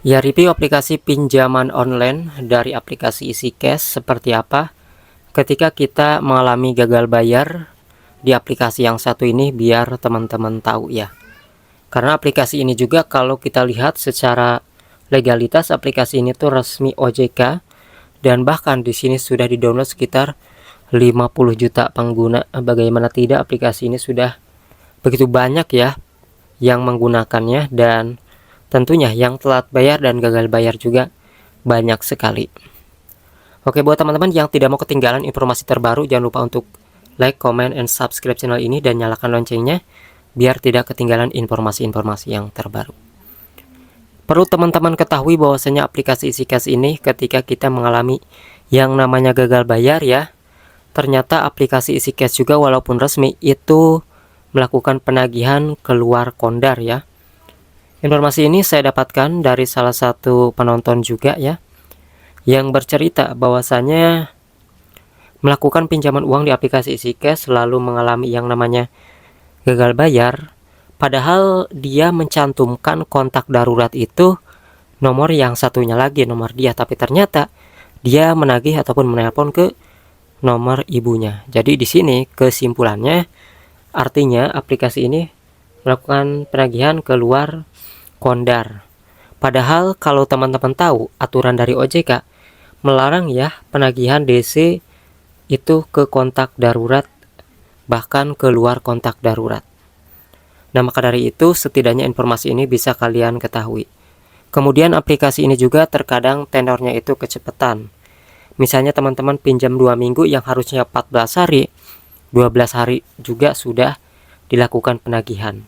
Ya, review aplikasi pinjaman online dari aplikasi EasyCash seperti apa ketika kita mengalami gagal bayar di aplikasi yang satu ini, biar teman-teman tahu ya. Karena aplikasi ini juga kalau kita lihat secara legalitas, aplikasi ini tuh resmi OJK, dan bahkan di sini sudah di-download sekitar 50 juta pengguna. Bagaimana tidak, aplikasi ini sudah begitu banyak ya yang menggunakannya, dan tentunya yang telat bayar dan gagal bayar juga banyak sekali. Oke, buat teman-teman yang tidak mau ketinggalan informasi terbaru, jangan lupa untuk like, comment, and subscribe channel ini dan nyalakan loncengnya biar tidak ketinggalan informasi-informasi yang terbaru. Perlu teman-teman ketahui bahwasanya aplikasi EasyCash ini ketika kita mengalami yang namanya gagal bayar ya, ternyata aplikasi EasyCash juga walaupun resmi itu melakukan penagihan keluar kondar ya. Informasi ini saya dapatkan dari salah satu penonton juga ya, yang bercerita bahwasanya melakukan pinjaman uang di aplikasi EasyCash lalu mengalami yang namanya gagal bayar, padahal dia mencantumkan kontak darurat itu nomor yang satunya lagi, nomor dia, tapi ternyata dia menagih ataupun menelpon ke nomor ibunya. Jadi di sini kesimpulannya, artinya aplikasi ini melakukan penagihan keluar kondar. Padahal kalau teman-teman tahu, aturan dari OJK melarang ya penagihan DC itu ke kontak darurat, bahkan keluar kontak darurat. Nah, maka dari itu setidaknya informasi ini bisa kalian ketahui. Kemudian aplikasi ini juga terkadang tenornya itu kecepatan. Misalnya teman-teman pinjam 2 minggu yang harusnya 14 hari, 12 hari juga sudah dilakukan penagihan.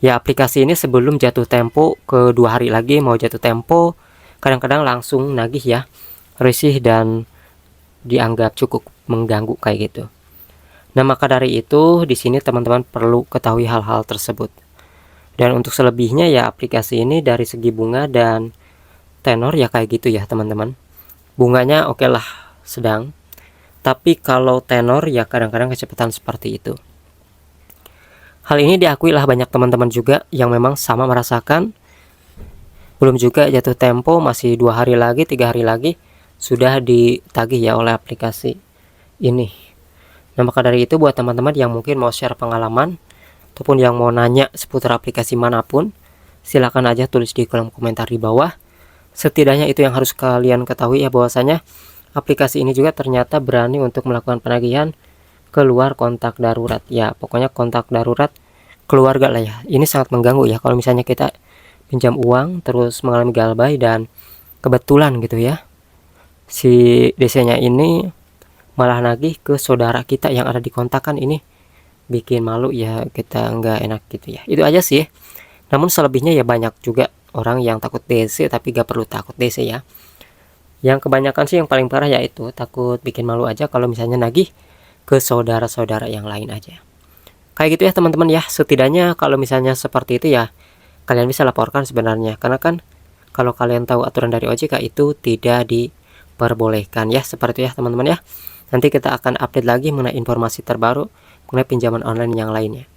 Ya, aplikasi ini sebelum jatuh tempo ke 2 hari lagi mau jatuh tempo, kadang-kadang langsung nagih ya, risih dan dianggap cukup mengganggu kayak gitu. Nah, maka dari itu di sini teman-teman perlu ketahui hal-hal tersebut. Dan untuk selebihnya ya, aplikasi ini dari segi bunga dan tenor ya kayak gitu ya teman-teman. Bunganya oke lah, sedang. Tapi kalau tenor ya kadang-kadang kecepatan seperti itu. Hal ini diakui lah banyak teman-teman juga yang memang sama merasakan. Belum juga jatuh tempo, masih 2 hari lagi, 3 hari lagi sudah ditagih ya oleh aplikasi ini. Nah, maka dari itu buat teman-teman yang mungkin mau share pengalaman ataupun yang mau nanya seputar aplikasi manapun, silakan aja tulis di kolom komentar di bawah. Setidaknya itu yang harus kalian ketahui ya, bahwasanya aplikasi ini juga ternyata berani untuk melakukan penagihan keluar kontak darurat. Ya, pokoknya kontak darurat keluarga lah ya. Ini sangat mengganggu ya kalau misalnya kita pinjam uang terus mengalami gagal bayar dan kebetulan gitu ya, si DC-nya ini malah nagih ke saudara kita yang ada di kontakan, ini bikin malu ya, kita nggak enak gitu ya. Itu aja sih. Namun selebihnya ya banyak juga orang yang takut DC tapi gak perlu takut DC ya. Yang kebanyakan sih yang paling parah yaitu takut bikin malu aja kalau misalnya nagih ke saudara-saudara yang lain aja. Kayak gitu ya teman-teman ya. Setidaknya kalau misalnya seperti itu ya, kalian bisa laporkan sebenarnya. Karena kan kalau kalian tahu aturan dari OJK itu tidak diperbolehkan ya. Seperti itu ya teman-teman ya. Nanti kita akan update lagi mengenai informasi terbaru mengenai pinjaman online yang lainnya.